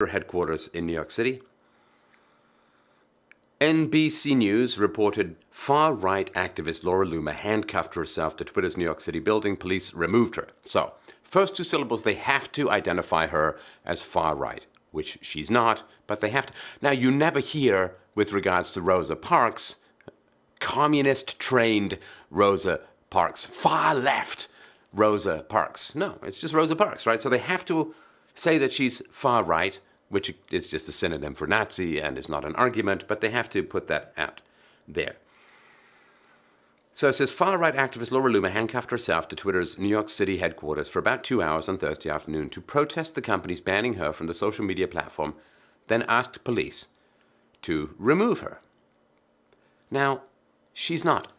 headquarters in New York City. NBC News reported far-right activist Laura Loomer handcuffed herself to Twitter's New York City building. Police removed her. So, first two syllables, they have to identify her as far-right, which she's not, but they have to. Now, you never hear, with regards to Rosa Parks, communist-trained Rosa Parks, far-left Rosa Parks. No, it's just Rosa Parks, right? So they have to say that she's far-right, which is just a synonym for Nazi and is not an argument, but they have to put that out there. So it says, far-right activist Laura Loomer handcuffed herself to Twitter's New York City headquarters for about 2 hours on Thursday afternoon to protest the company's banning her from the social media platform, then asked police to remove her. Now, she's not.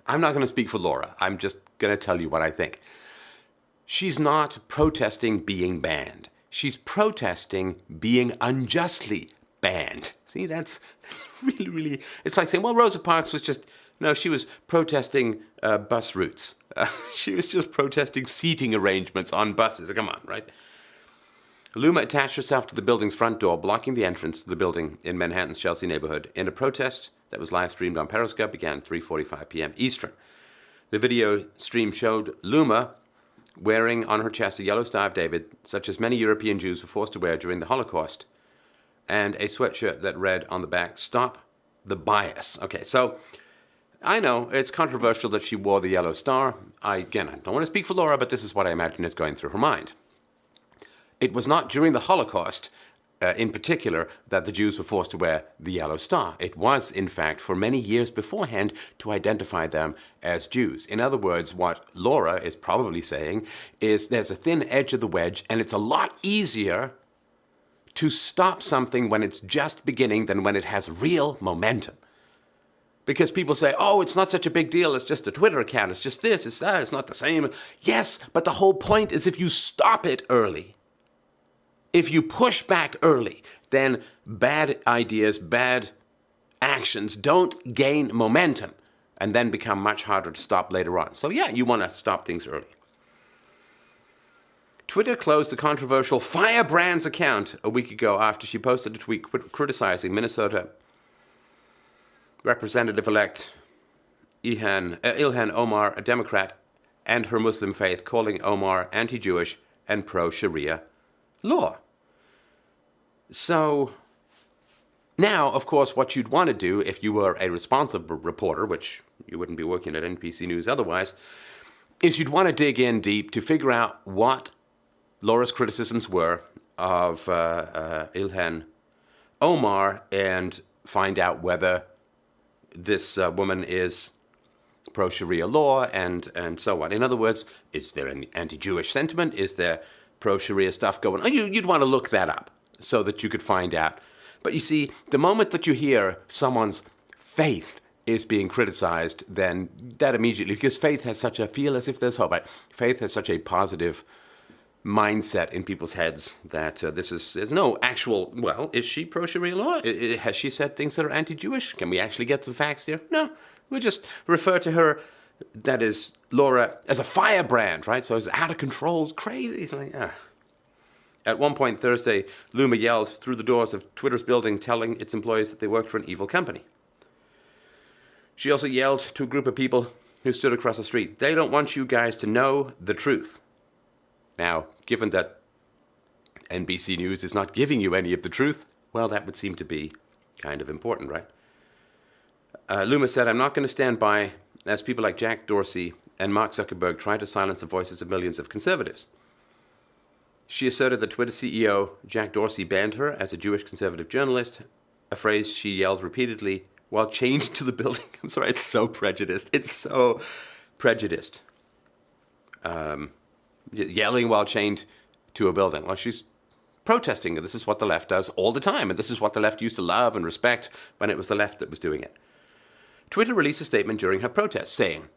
I'm not going to speak for Laura. I'm just going to tell you what I think. She's not protesting being banned. She's protesting being unjustly banned. See, that's really, it's like saying, well, Rosa Parks was just, no, she was protesting bus routes. She was just protesting seating arrangements on buses. Come on, right? Loomer attached herself to the building's front door, blocking the entrance to the building in Manhattan's Chelsea neighborhood in a protest that was live-streamed on Periscope, began at 3:45 p.m. Eastern. The video stream showed Loomer wearing on her chest a yellow Star of David, such as many European Jews were forced to wear during the Holocaust, and a sweatshirt that read on the back, "Stop the bias." Okay, so I know it's controversial that she wore the yellow star. I don't want to speak for Laura, but this is what I imagine is going through her mind. It was not during the Holocaust, in particular, that the Jews were forced to wear the yellow star. It was, in fact, for many years beforehand to identify them as Jews. In other words, what Laura is probably saying is there's a thin edge of the wedge, and it's a lot easier to stop something when it's just beginning than when it has real momentum. Because people say, oh, it's not such a big deal, it's just a Twitter account, it's just this, it's that, it's not the same. Yes, but the whole point is if you stop it early, if you push back early, then bad ideas, bad actions don't gain momentum and then become much harder to stop later on. So yeah, you want to stop things early. Twitter closed the controversial Firebrand's account a week ago after she posted a tweet criticizing Minnesota Representative-elect Ilhan Omar, a Democrat, and her Muslim faith, calling Omar anti-Jewish and pro-Sharia law. So now, of course, what you'd want to do if you were a responsible reporter, which you wouldn't be working at NBC News otherwise, is you'd want to dig in deep to figure out what Laura's criticisms were of Ilhan Omar and find out whether this woman is pro-Sharia law and so on. In other words, is there an anti-Jewish sentiment? Is there pro-Sharia stuff going on? You'd want to look that up so that you could find out. But you see, the moment that you hear someone's faith is being criticized, then that immediately, because faith has such a feel as if there's hope, right? Faith has such a positive mindset in people's heads that there's no actual, well, is she pro-Sharia law? Has she said things that are anti-Jewish? Can we actually get some facts here? No, we just refer to her, that is, Laura, as a firebrand, right? So it's out of control, it's crazy. It's like, At one point Thursday, Loomer yelled through the doors of Twitter's building, telling its employees that they worked for an evil company. She also yelled to a group of people who stood across the street, "They don't want you guys to know the truth." Now, given that NBC News is not giving you any of the truth, well, that would seem to be kind of important, right? Loomer said, "I'm not going to stand by as people like Jack Dorsey and Mark Zuckerberg try to silence the voices of millions of conservatives." She asserted that Twitter CEO Jack Dorsey banned her as a Jewish conservative journalist, a phrase she yelled repeatedly while chained to the building. I'm sorry, it's so prejudiced. It's so prejudiced. Yelling while chained to a building. Well, she's protesting. This is what the left does all the time, and this is what the left used to love and respect when it was the left that was doing it. Twitter released a statement during her protest saying,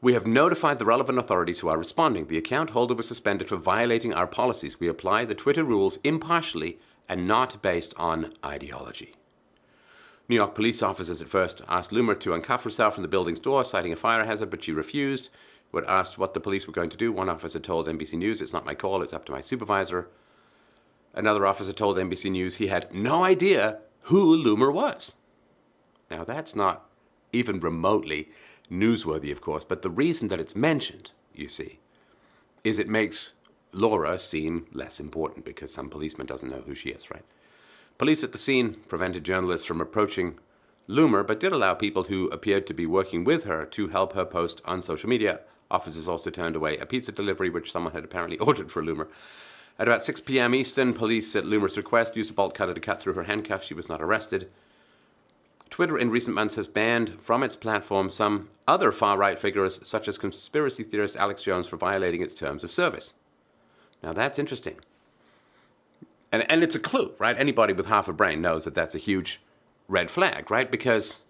"We have notified the relevant authorities who are responding. The account holder was suspended for violating our policies. We apply the Twitter rules impartially and not based on ideology." New York police officers at first asked Loomer to uncuff herself from the building's door, citing a fire hazard, but she refused. When asked what the police were going to do, one officer told NBC News, "It's not my call, it's up to my supervisor." Another officer told NBC News he had no idea who Loomer was. Now, that's not even remotely newsworthy, of course, but the reason that it's mentioned, you see, is it makes Laura seem less important because some policeman doesn't know who she is, right? Police at the scene prevented journalists from approaching Loomer, but did allow people who appeared to be working with her to help her post on social media. Officers also turned away a pizza delivery, which someone had apparently ordered for Loomer. At about 6 p.m. Eastern, police at Loomer's request used a bolt cutter to cut through her handcuffs. She was not arrested. Twitter in recent months has banned from its platform some other far-right figures, such as conspiracy theorist Alex Jones, for violating its terms of service. Now that's interesting. And it's a clue, right? Anybody with half a brain knows that that's a huge red flag, right? Because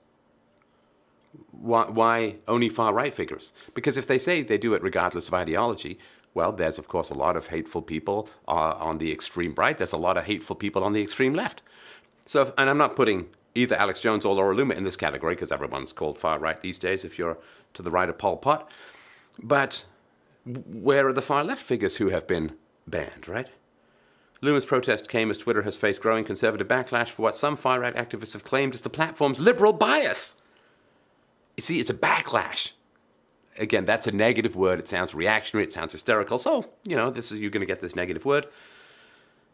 why only far-right figures? Because if they say they do it regardless of ideology, well, there's, of course, a lot of hateful people on the extreme right. There's a lot of hateful people on the extreme left. So, and I'm not putting either Alex Jones or Laura Loomer in this category, because everyone's called far-right these days if you're to the right of Pol Pot. But where are the far-left figures who have been banned, right? Loomer's protest came as Twitter has faced growing conservative backlash for what some far-right activists have claimed is the platform's liberal bias. You see, it's a backlash. Again, that's a negative word. It sounds reactionary. It sounds hysterical. So, you're going to get this negative word.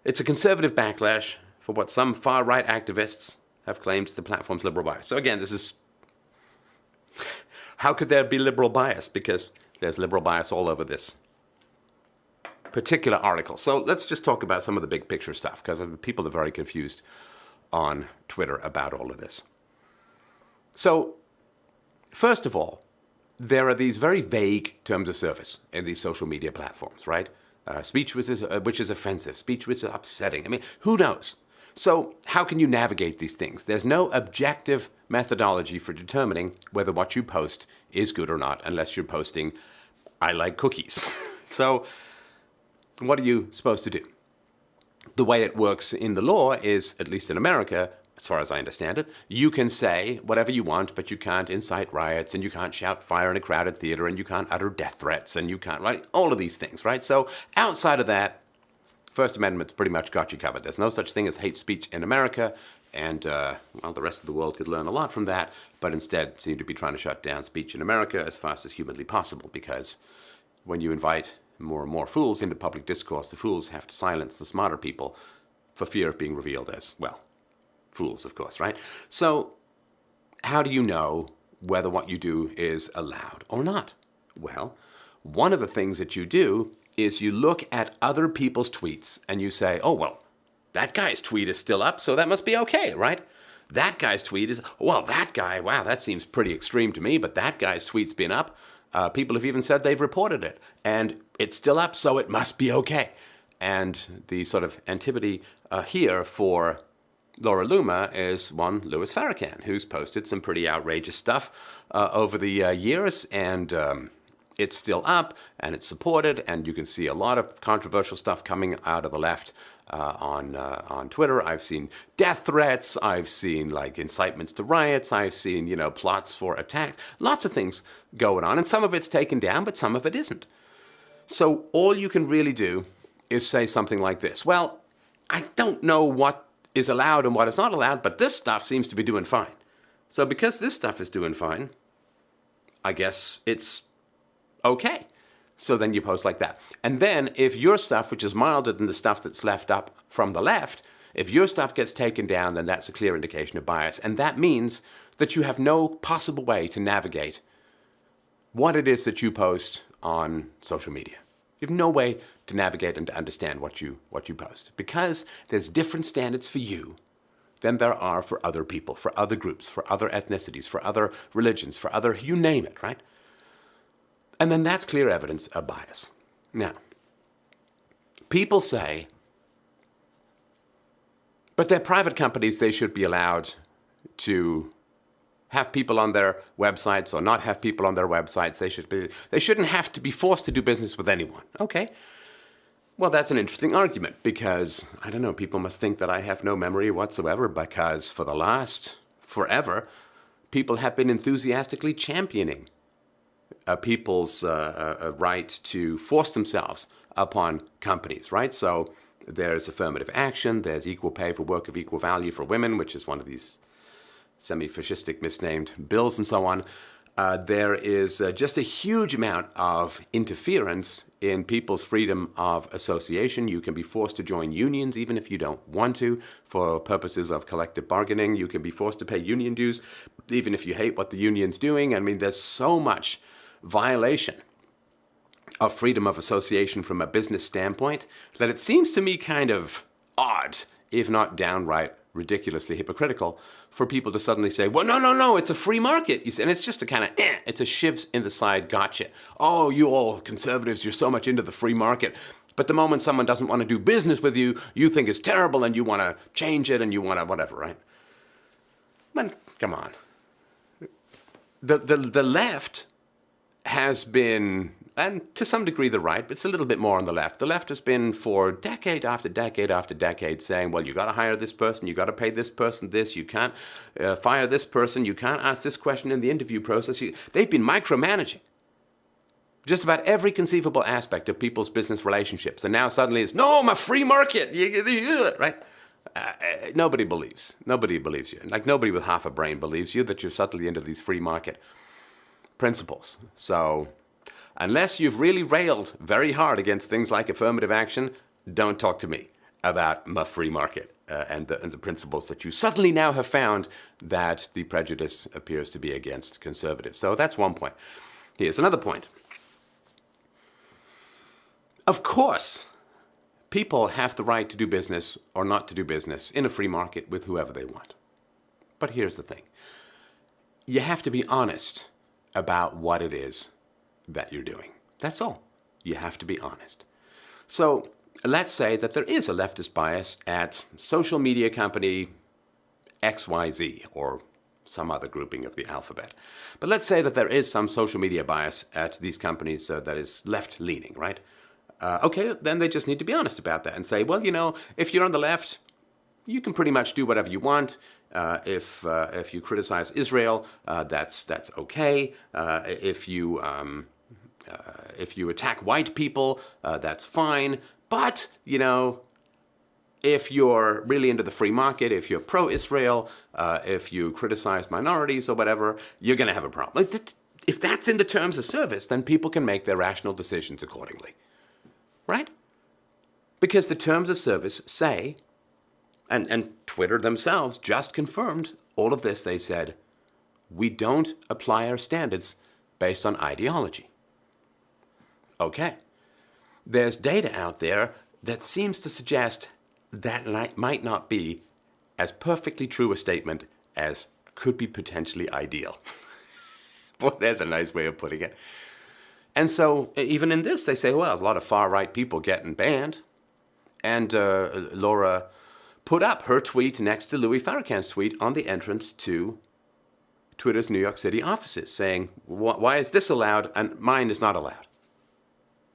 It's a conservative backlash for what some far-right activists have claimed is the platform's liberal bias. So again, this is... How could there be liberal bias? Because there's liberal bias all over this particular article. So let's just talk about some of the big picture stuff, because people are very confused on Twitter about all of this. So, first of all, there are these very vague terms of service in these social media platforms, right? Speech which is offensive, speech which is upsetting. I mean, who knows? So how can you navigate these things? There's no objective methodology for determining whether what you post is good or not, unless you're posting, I like cookies. So what are you supposed to do? The way it works in the law is, at least in America, as far as I understand it, you can say whatever you want, but you can't incite riots, and you can't shout fire in a crowded theater, and you can't utter death threats, and you can't, right? All of these things, right? So outside of that, First Amendment's pretty much got you covered. There's no such thing as hate speech in America, and, well, the rest of the world could learn a lot from that, but instead seem to be trying to shut down speech in America as fast as humanly possible, because when you invite more and more fools into public discourse, the fools have to silence the smarter people for fear of being revealed as, well, fools, of course, right? So how do you know whether what you do is allowed or not? Well, one of the things that you do is you look at other people's tweets and you say, oh, well, that guy's tweet is still up, so that must be okay, right? That guy's tweet is, well, that guy, wow, that seems pretty extreme to me, but that guy's tweet's been up. People have even said they've reported it, and it's still up, so it must be okay. And the sort of antipody here for Laura Loomer is one Louis Farrakhan, who's posted some pretty outrageous stuff over the years, and it's still up, and it's supported, and you can see a lot of controversial stuff coming out of the left on Twitter. I've seen death threats, I've seen like incitements to riots, I've seen, plots for attacks, lots of things going on, and some of it's taken down, but some of it isn't. So all you can really do is say something like this: well, I don't know what is allowed and what is not allowed, but this stuff seems to be doing fine. So because this stuff is doing fine, I guess it's okay. So then you post like that. And then if your stuff, which is milder than the stuff that's left up from the left, if your stuff gets taken down, then that's a clear indication of bias. And that means that you have no possible way to navigate what it is that you post on social media. You have no way to navigate and to understand what you post, because there's different standards for you than there are for other people, for other groups, for other ethnicities, for other religions, for other, you name it, right? And then that's clear evidence of bias. Now, people say, but they're private companies, they should be allowed to have people on their websites or not have people on their websites. They shouldn't have to be forced to do business with anyone. Okay. Well, that's an interesting argument, because, I don't know, people must think that I have no memory whatsoever, because for the last forever, people have been enthusiastically championing people's right to force themselves upon companies, right? So There's affirmative action. There's equal pay for work of equal value for women, which is one of these semi-fascistic misnamed bills and so on. There is just a huge amount of interference in people's freedom of association. You can be forced to join unions even if you don't want to for purposes of collective bargaining. You can be forced to pay union dues even if you hate what the union's doing. I mean, there's so much violation of freedom of association from a business standpoint that it seems to me kind of odd, if not downright ridiculously hypocritical, for people to suddenly say, well, no, it's a free market. And it's just a kind of, it's a shivs in the side gotcha. Oh, you all conservatives, you're so much into the free market. But the moment someone doesn't want to do business with you, you think it's terrible and you want to change it and you want to whatever, right? Man, come on. The left has been, and to some degree the right, but it's a little bit more on the left. The left has been for decade after decade after decade saying, well, you got to hire this person, you got to pay this person this, you can't fire this person, you can't ask this question in the interview process. They've been micromanaging just about every conceivable aspect of people's business relationships. And now suddenly it's, no, I'm a free market, right? Nobody believes. Nobody believes you. Like nobody with half a brain believes you that you're subtly into these free market principles. So unless you've really railed very hard against things like affirmative action, don't talk to me about my free market and the principles that you suddenly now have found that the prejudice appears to be against conservatives. So that's one point. Here's another point. Of course, people have the right to do business or not to do business in a free market with whoever they want. But here's the thing. You have to be honest about what it is that you're doing. That's all. You have to be honest. So let's say that there is a leftist bias at social media company XYZ or some other grouping of the alphabet. But let's say that there is some social media bias at these companies that is left-leaning, right? Okay, then they just need to be honest about that and say, well, you know, if you're on the left, you can pretty much do whatever you want. If you criticize Israel, that's okay. If you attack white people, that's fine. But, you know, if you're really into the free market, if you're pro-Israel, if you criticize minorities or whatever, you're going to have a problem. If that's in the terms of service, then people can make their rational decisions accordingly. Right? Because the terms of service say, and Twitter themselves just confirmed all of this, they said, we don't apply our standards based on ideology. Okay. There's data out there that seems to suggest that might not be as perfectly true a statement as could be potentially ideal. Boy, there's a nice way of putting it. And so even in this, they say, well, a lot of far-right people getting banned. And Laura put up her tweet next to Louis Farrakhan's tweet on the entrance to Twitter's New York City offices, saying, why is this allowed and mine is not allowed?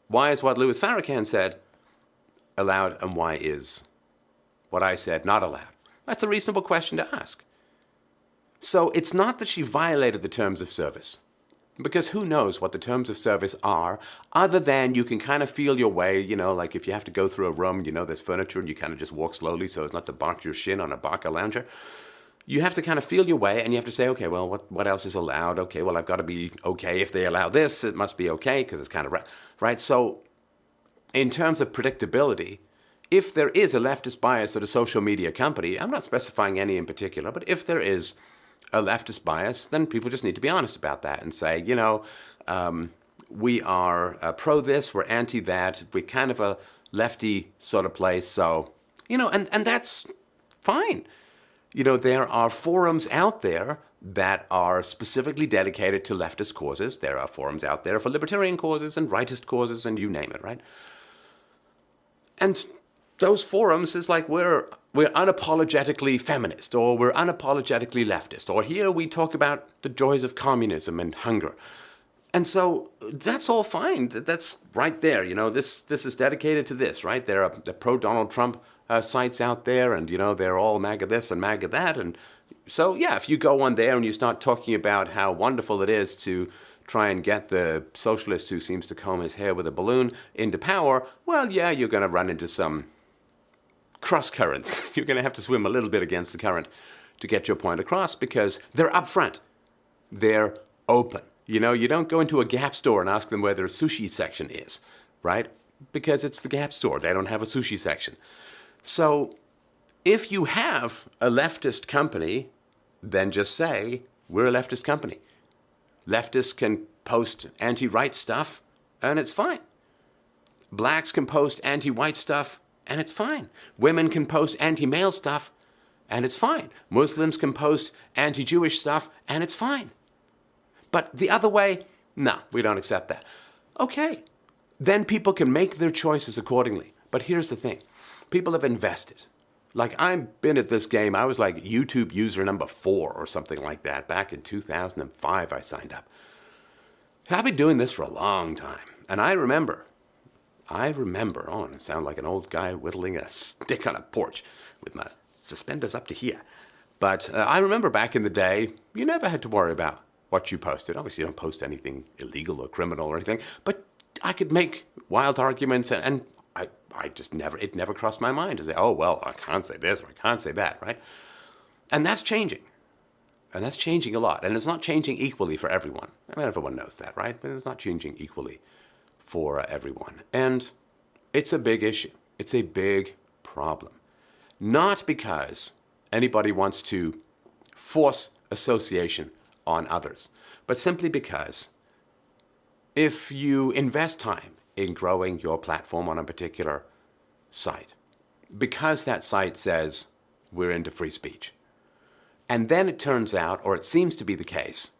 Why is what Louis Farrakhan said allowed and why is what I said not allowed? That's a reasonable question to ask. So it's not that she violated the terms of service. Because who knows what the terms of service are, other than you can kind of feel your way, you know, like if you have to go through a room, you know, there's furniture and you kind of just walk slowly so as not to bark your shin on a barca lounger. You have to kind of feel your way and you have to say, okay, well, what else is allowed? Okay, well, I've got to be okay. If they allow this, it must be okay because it's kind of right. So in terms of predictability, if there is a leftist bias at a social media company, I'm not specifying any in particular, but if there is a leftist bias, then people just need to be honest about that and say, you know, we are pro this, we're anti that, we're kind of a lefty sort of place. So, you know, and that's fine. You know, there are forums out there that are specifically dedicated to leftist causes. There are forums out there for libertarian causes and rightist causes and you name it, right? And those forums is like we're unapologetically feminist or we're unapologetically leftist or here we talk about the joys of communism and hunger. And so that's all fine. That's right there. You know, this is dedicated to this, right? There are the pro-Donald Trump sites out there and, you know, they're all MAGA this and MAGA that. And so, yeah, if you go on there and you start talking about how wonderful it is to try and get the socialist who seems to comb his hair with a balloon into power, well, yeah, you're going to run into some cross currents. You're going to have to swim a little bit against the current to get your point across because they're upfront. They're open. You know, you don't go into a Gap store and ask them where their sushi section is, right? Because it's the Gap store. They don't have a sushi section. So if you have a leftist company, then just say, we're a leftist company. Leftists can post anti-right stuff, and it's fine. Blacks can post anti-white stuff, and it's fine. Women can post anti-male stuff, and it's fine. Muslims can post anti-Jewish stuff, and it's fine. But the other way, no, we don't accept that. Okay, then people can make their choices accordingly. But here's the thing. People have invested. Like, I've been at this game. I was like YouTube user number 4 or something like that. Back in 2005, I signed up. I've been doing this for a long time. And I remember, oh, I sound like an old guy whittling a stick on a porch with my suspenders up to here. But I remember back in the day, you never had to worry about what you posted. Obviously, you don't post anything illegal or criminal or anything. But I could make wild arguments and I just it never crossed my mind to say, oh, well, I can't say this or I can't say that, right? And that's changing. And that's changing a lot. And it's not changing equally for everyone. I mean, everyone knows that, right? But it's not changing equally for everyone. And it's a big issue. It's a big problem. Not because anybody wants to force association on others, but simply because if you invest time in growing your platform on a particular site, because that site says we're into free speech, and then it turns out, or it seems to be the case,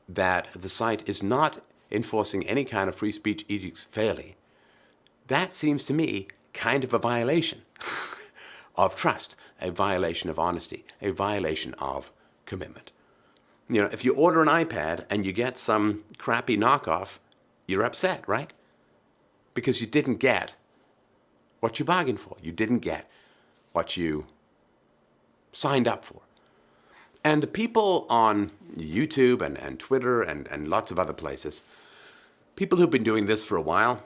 that the site is not enforcing any kind of free speech edicts fairly, that seems to me kind of a violation of trust, a violation of honesty, a violation of commitment. You know, if you order an iPad and you get some crappy knockoff, you're upset, right? Because you didn't get what you bargained for. You didn't get what you signed up for. And people on YouTube and Twitter and lots of other places, people who've been doing this for a while,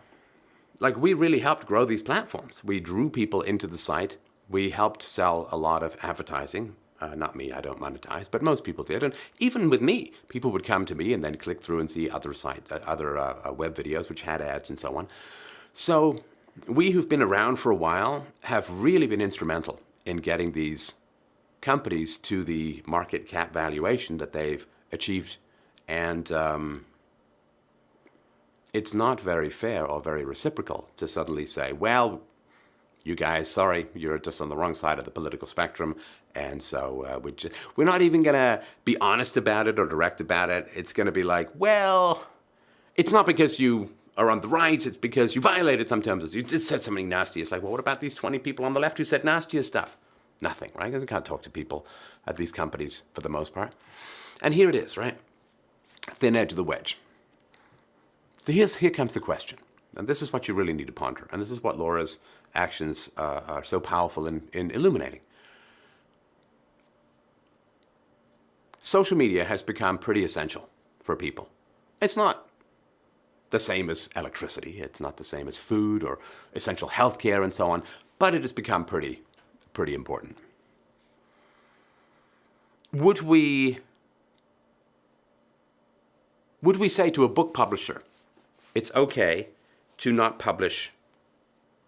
like we really helped grow these platforms. We drew people into the site. We helped sell a lot of advertising. Not me, I don't monetize, but most people did. And even with me, people would come to me and then click through and see other web videos which had ads and so on. So we who've been around for a while have really been instrumental in getting these companies to the market cap valuation that they've achieved. And it's not very fair or very reciprocal to suddenly say, well, you guys, sorry, you're just on the wrong side of the political spectrum. And so we're not even going to be honest about it or direct about it. It's going to be like, well, it's not because you are on the right. It's because you violated some terms. You just said something nasty. It's like, well, what about these 20 people on the left who said nastier stuff? Nothing, right? Because you can't talk to people at these companies for the most part. And here it is, right? Thin edge of the wedge. Here comes the question. And this is what you really need to ponder. And this is what Laura's actions are so powerful in illuminating. Social media has become pretty essential for people. It's not the same as electricity. It's not the same as food or essential healthcare and so on, but it has become pretty important. Would we say to a book publisher, it's okay to not publish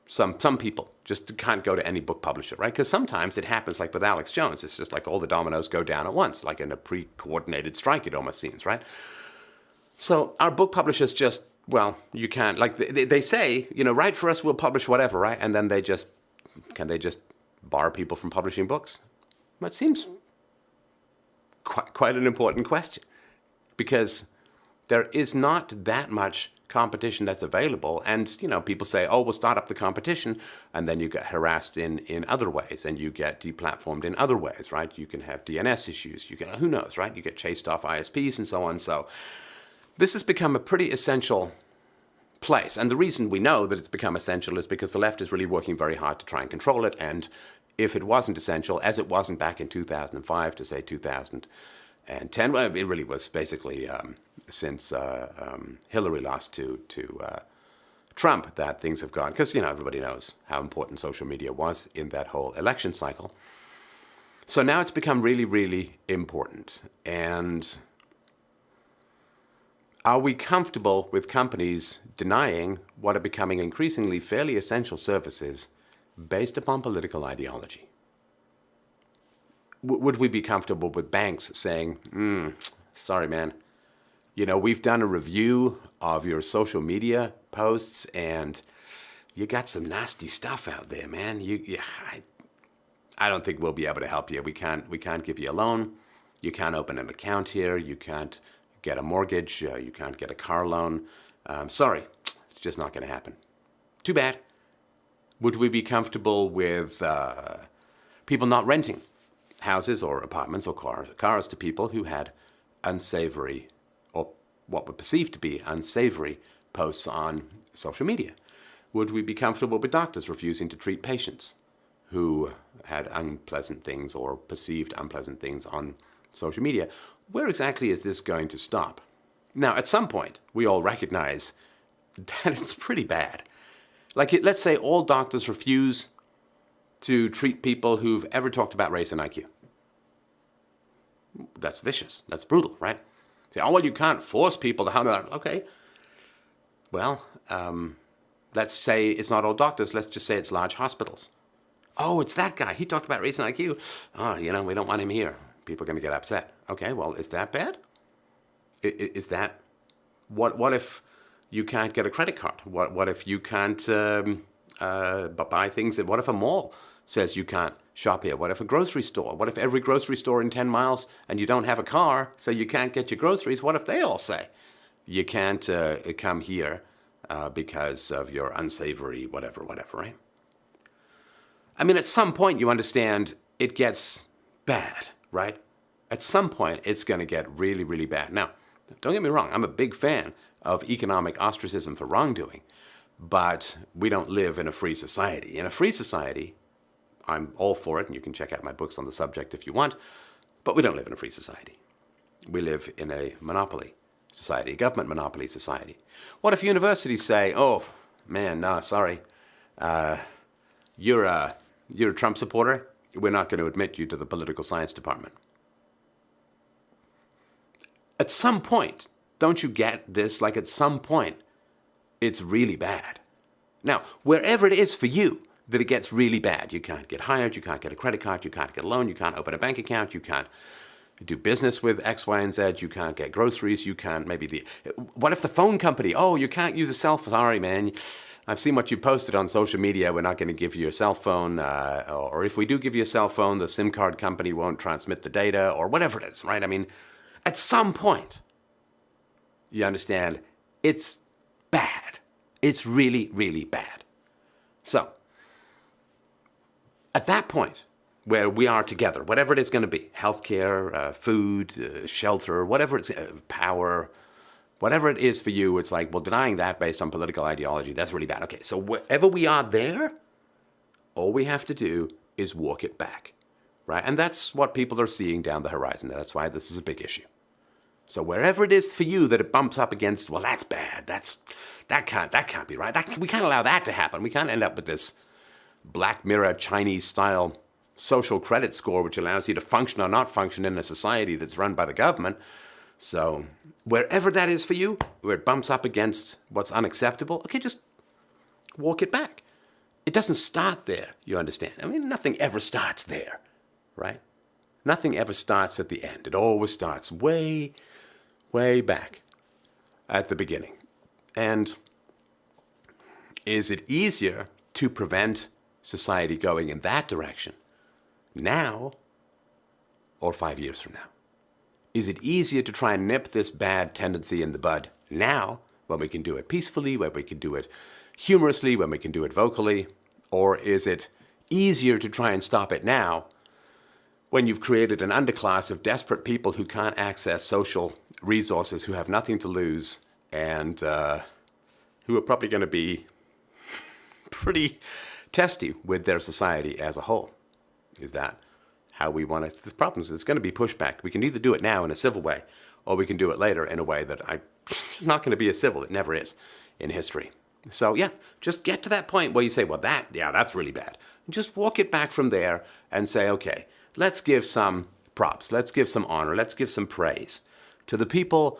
some people, just can't go to any book publisher, right? Because sometimes it happens like with Alex Jones. It's just like all the dominoes go down at once, like in a pre-coordinated strike, it almost seems, right? So our book publishers just, well, you can't, like they say, you know, write for us, we'll publish whatever, right? And then can they just bar people from publishing books? Well, it seems quite an important question because there is not that much competition that's available, and you know, people say, oh, we'll start up the competition, and then you get harassed in other ways, and you get deplatformed in other ways, right? You can have DNS issues, you can, who knows, right? You get chased off ISPs and so on. So this has become a pretty essential place, and the reason we know that it's become essential is because the left is really working very hard to try and control it, and if it wasn't essential, as it wasn't back in 2005 to say 2010, well, it really was basically since Hillary lost to Trump that things have gone, because, everybody knows how important social media was in that whole election cycle. So now it's become really, really important. And are we comfortable with companies denying what are becoming increasingly fairly essential services based upon political ideology? Would we be comfortable with banks saying, sorry, man, we've done a review of your social media posts and you got some nasty stuff out there, man. I don't think we'll be able to help you. We can't give you a loan. You can't open an account here. You can't get a mortgage. You can't get a car loan. Sorry, it's just not going to happen. Too bad. Would we be comfortable with people not renting houses or apartments or cars to people who had unsavory or what were perceived to be unsavory posts on social media? Would we be comfortable with doctors refusing to treat patients who had unpleasant things or perceived unpleasant things on social media? Where exactly is this going to stop? Now, at some point, we all recognize that it's pretty bad. Let's say all doctors refuse to treat people who've ever talked about race and IQ. That's vicious. That's brutal, right? Say, well, you can't force people to have that. Okay. Well, let's say it's not all doctors. Let's just say it's large hospitals. Oh, it's that guy. He talked about race and IQ. Oh, we don't want him here. People are going to get upset. Okay, well, is that bad? Is that... What if you can't get a credit card? What if you can't buy things? What if a mall says you can't shop here? What if a grocery store? What if every grocery store in 10 miles and you don't have a car, so you can't get your groceries? What if they all say you can't come here because of your unsavory whatever, right? I mean, at some point you understand it gets bad, right? At some point it's going to get really, really bad. Now, don't get me wrong, I'm a big fan of economic ostracism for wrongdoing, but we don't live in a free society. In a free society, I'm all for it, and you can check out my books on the subject if you want, but we don't live in a free society. We live in a monopoly society, a government monopoly society. What if universities say, oh, man, no, sorry, you're a Trump supporter, we're not going to admit you to the political science department? At some point, don't you get this? At some point, it's really bad. Now, wherever it is for you that it gets really bad, you can't get hired, you can't get a credit card, you can't get a loan, you can't open a bank account, you can't do business with X, Y, and Z, you can't get groceries, you can't what if the phone company, oh, you can't use a cell phone, sorry, man, I've seen what you posted on social media, we're not going to give you a cell phone, or if we do give you a cell phone, the SIM card company won't transmit the data, or whatever it is, right? I mean, at some point, you understand, it's bad. It's really, really bad. So, at that point, where we are together, whatever it is going to be, healthcare, food, shelter, whatever it's, power, whatever it is for you, it's well, denying that based on political ideology, that's really bad. Okay, so wherever we are there, all we have to do is walk it back, right? And that's what people are seeing down the horizon. That's why this is a big issue. So wherever it is for you that it bumps up against, well, that's bad. That can't be right. We can't allow that to happen. We can't end up with this Black Mirror Chinese-style social credit score, which allows you to function or not function in a society that's run by the government. So wherever that is for you, where it bumps up against what's unacceptable, okay, just walk it back. It doesn't start there, you understand. I mean, nothing ever starts there, right? Nothing ever starts at the end. It always starts way, way back at the beginning. And is it easier to prevent society going in that direction now or 5 years from now? Is it easier to try and nip this bad tendency in the bud now, when we can do it peacefully, when we can do it humorously, when we can do it vocally? Or is it easier to try and stop it now, when you've created an underclass of desperate people who can't access social resources, who have nothing to lose, and who are probably going to be pretty testy with their society as a whole? Is that how we want to... There's problems. There's going to be pushback. We can either do it now in a civil way, or we can do it later in a way that it's not going to be as civil. It never is in history. So yeah, just get to that point where you say, well, that's really bad. And just walk it back from there and say, okay, let's give some props, let's give some honor, let's give some praise to the people